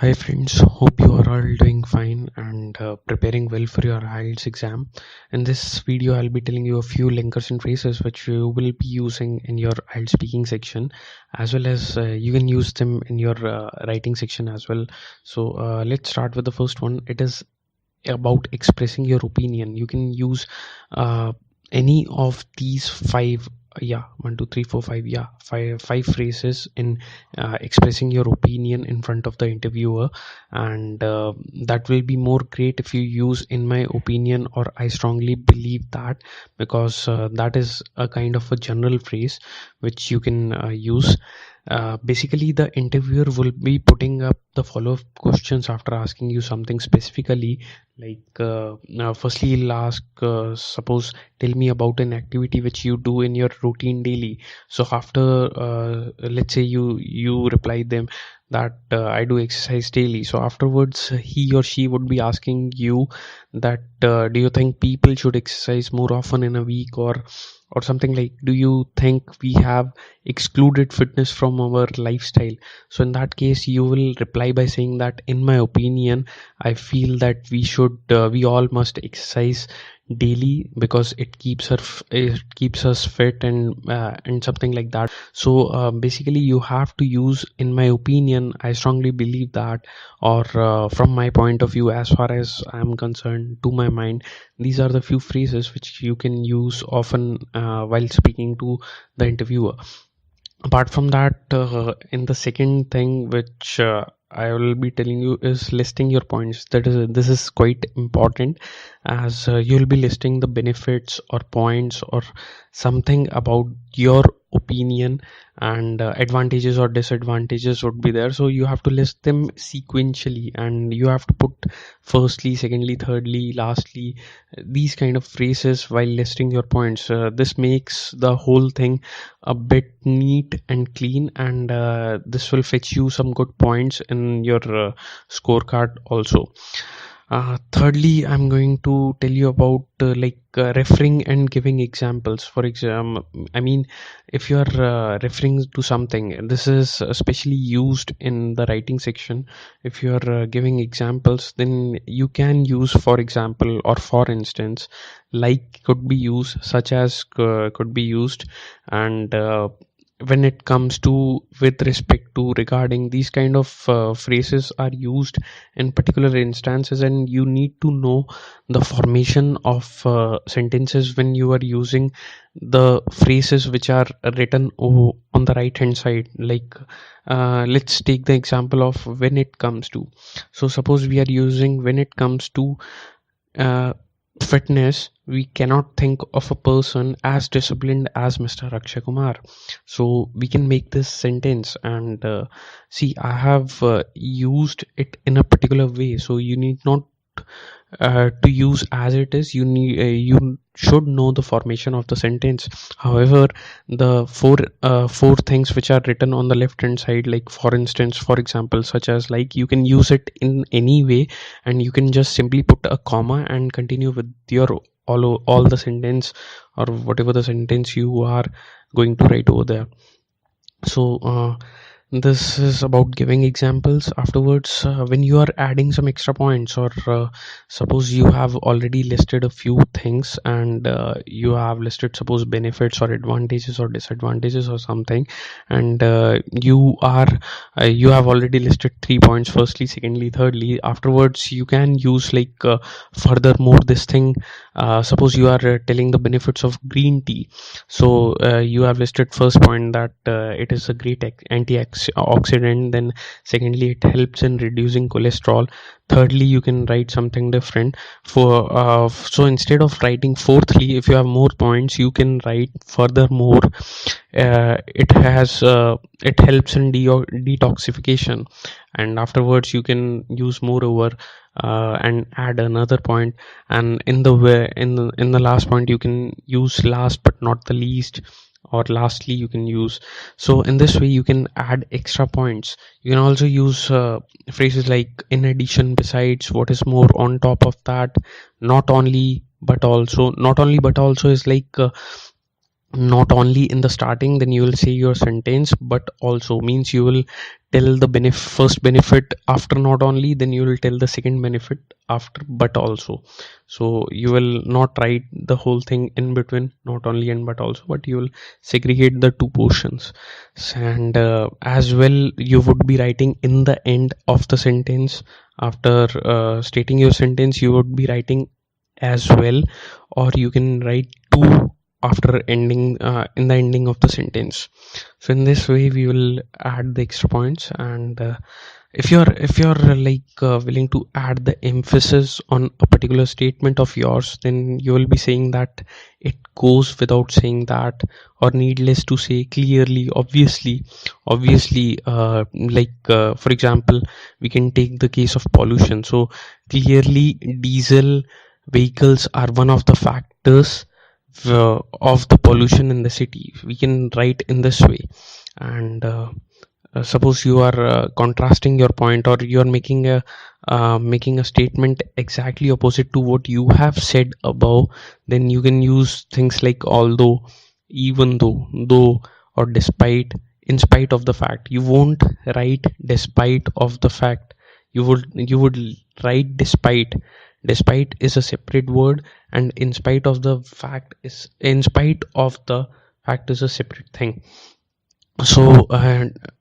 Hi friends, hope you are all doing fine and preparing well for your IELTS exam. In this video, I'll be telling you a few linkers and phrases which you will be using in your IELTS speaking section, as well as you can use them in your writing section as well. So let's start with the first one. It is about expressing your opinion. You can use uh, any of these five, yeah, one, two, three, four, five, yeah, five phrases in expressing your opinion in front of the interviewer, and that will be more great if you use "in my opinion" or "I strongly believe that," because that is a kind of a general phrase which you can use. Basically, the interviewer will be putting up the follow-up questions after asking you something specifically, like firstly he'll ask, suppose, tell me about an activity which you do in your routine daily. So after let's say you reply them that I do exercise daily, so afterwards he or she would be asking you that do you think people should exercise more often in a week, or something like, do you think we have excluded fitness from our lifestyle? So in that case you will reply by saying that, in my opinion, I feel that we all must exercise daily because it keeps us fit, and something like that. So basically you have to use "in my opinion," "I strongly believe that," or "from my point of view, as far as I'm concerned, to my mind." These are the few phrases which you can use often while speaking to the interviewer. Apart from that, in the second thing which I will be telling you is listing your points. This is quite important, as you'll be listing the benefits or points or something about your opinion, and advantages or disadvantages would be there, so you have to list them sequentially, and you have to put firstly, secondly, thirdly, lastly, these kind of phrases while listing your points. This makes the whole thing a bit neat and clean, and this will fetch you some good points in your scorecard also. Thirdly, I'm going to tell you about referring and giving examples. For example, I mean, if you are referring to something, this is especially used in the writing section. If you are giving examples, then you can use "for example" or "for instance." Like could be used, such as could be used, and when it comes to, with respect to, regarding, these kind of phrases are used in particular instances, and you need to know the formation of sentences when you are using the phrases which are written on the right hand side. Like let's take the example of "when it comes to." So suppose we are using "when it comes to uh, fitness, we cannot think of a person as disciplined as Mr. Akshay Kumar." So we can make this sentence, and see, I have used it in a particular way, so you need not to use as it is. You should know the formation of the sentence. However, the four things which are written on the left hand side, like "for instance," "for example," such as, like, you can use it in any way, and you can just simply put a comma and continue with your all the sentence, or whatever the sentence you are going to write over there. So this is about giving examples. Afterwards, when you are adding some extra points, or suppose you have already listed a few things, and you have listed, suppose, benefits or advantages or disadvantages or something, and you have already listed 3 points, firstly, secondly, thirdly. Afterwards you can use, like, furthermore, this thing. Suppose you are telling the benefits of green tea. So you have listed first point that it is a great antioxidant. Then secondly, it helps in reducing cholesterol. Thirdly, you can write something different. So instead of writing fourthly, if you have more points, you can write furthermore. It helps in detoxification. And afterwards you can use moreover, and add another point. And in the way, in the last point, you can use last but not the least, or lastly you can use. So in this way you can add extra points. You can also use phrases like "in addition," "besides," "what is more," "on top of that," "not only but also." Not only but also is like not only in the starting, then you will say your sentence, but also means you will tell the first benefit after not only, then you will tell the second benefit after but also. So you will not write the whole thing in between, not only and but also, but you will segregate the two portions. And as well, you would be writing in the end of the sentence, after stating your sentence, you would be writing as well, or you can write two after ending, in the ending of the sentence. So in this way we will add the extra points. And if you're willing to add the emphasis on a particular statement of yours, then you will be saying that it goes without saying that, or needless to say, clearly, obviously, for example, we can take the case of pollution. So clearly diesel vehicles are one of the factors of the pollution in the city. We can write in this way. And suppose you are contrasting your point, or you are making a statement exactly opposite to what you have said above, then you can use things like although, even though, or despite. In spite of the fact, you won't write despite of the fact, you would write despite. Despite is a separate word, and in spite of the fact is a separate thing. So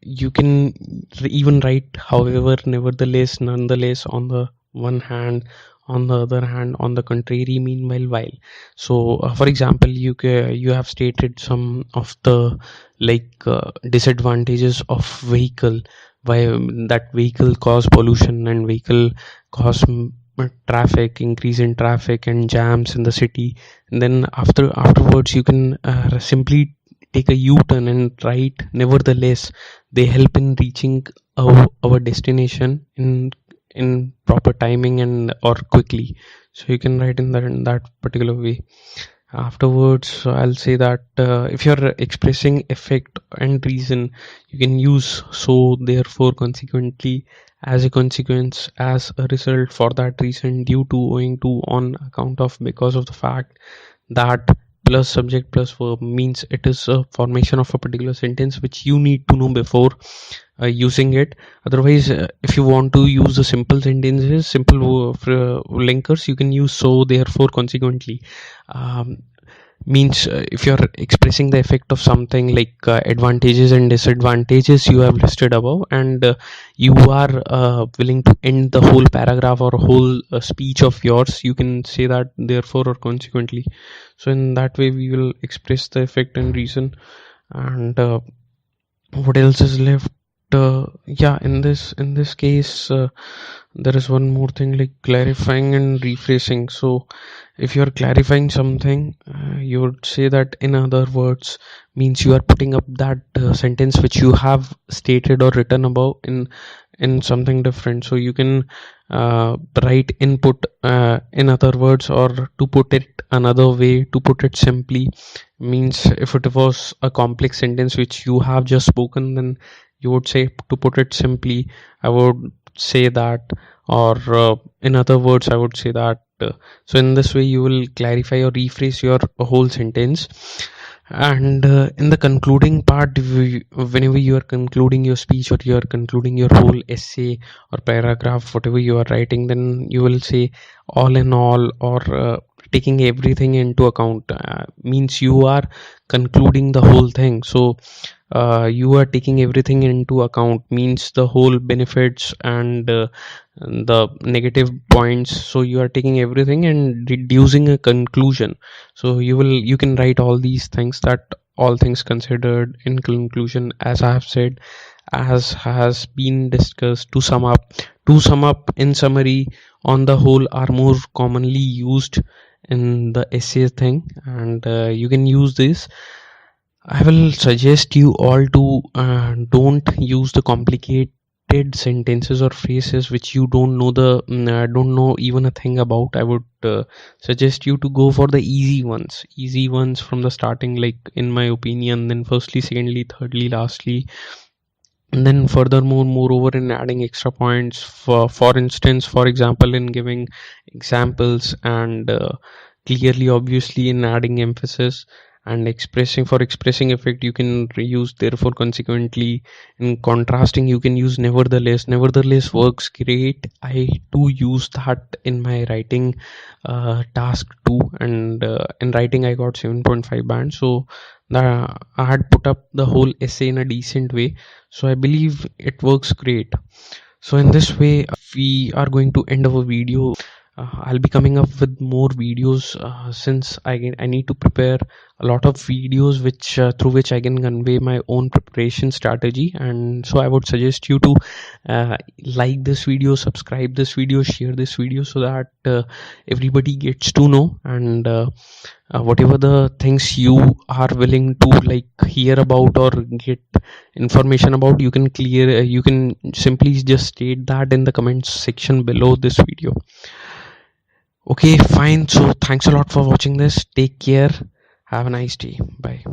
you can even write however, nevertheless, nonetheless, on the one hand, on the other hand, on the contrary, meanwhile, while. So for example, you have stated some of the disadvantages of vehicle, why that vehicle cause pollution, and vehicle cause traffic, increase in traffic and jams in the city. And then afterwards you can simply take a U-turn and write nevertheless, they help in reaching our destination in proper timing and or quickly. So you can write in that particular way. Afterwards I'll say that if you're expressing effect and reason, you can use so, therefore, consequently, as a consequence, as a result, for that reason, due to, owing to, on account of, because of the fact, that, plus subject plus verb, means it is a formation of a particular sentence which you need to know before using it. Otherwise, if you want to use the simple sentences, simple linkers, you can use so, therefore, consequently. um, Means if you're expressing the effect of something, like advantages and disadvantages you have listed above, and you are willing to end the whole paragraph or whole speech of yours, you can say that therefore or consequently. So in that way we will express the effect and reason. And what else is left? Yeah, in this case, there is one more thing, like clarifying and rephrasing. So if you are clarifying something, you would say that in other words, means you are putting up that sentence which you have stated or written above in something different. So you can write input in other words, or to put it another way, to put it simply, means if it was a complex sentence which you have just spoken, then you would say, to put it simply, I would say that, or in other words, I would say that. So in this way you will clarify or rephrase your whole sentence. And in the concluding part, whenever you are concluding your speech, or you are concluding your whole essay or paragraph, whatever you are writing, then you will say all in all, or taking everything into account, means you are concluding the whole thing. So you are taking everything into account, means the whole benefits and the negative points. So you are taking everything and reducing a conclusion. So you can write all these things, that all things considered, in conclusion, as I have said, as has been discussed, to sum up in summary, on the whole, are more commonly used in the essay thing. And you can use this. I will suggest you all to don't use the complicated sentences or phrases which you don't know even a thing about. I would suggest you to go for the easy ones from the starting, like, in my opinion. Then firstly, secondly, thirdly, lastly, and then furthermore, moreover, in adding extra points, for instance, for example, in giving examples, and clearly, obviously, in adding emphasis. and expressing effect you can use therefore, consequently. In contrasting you can use nevertheless. Nevertheless works great. I do use that in my writing task too, and in writing I got 7.5 band. So I had put up the whole essay in a decent way, so I believe it works great. So in this way we are going to end our video. I'll be coming up with more videos, since I need to prepare a lot of videos which through which I can convey my own preparation strategy. And so I would suggest you to like this video, subscribe this video, share this video, so that everybody gets to know. And whatever the things you are willing to like hear about or get information about, you can simply just state that in the comments section below this video. Okay, fine. So thanks a lot for watching this. Take care. Have a nice day. Bye.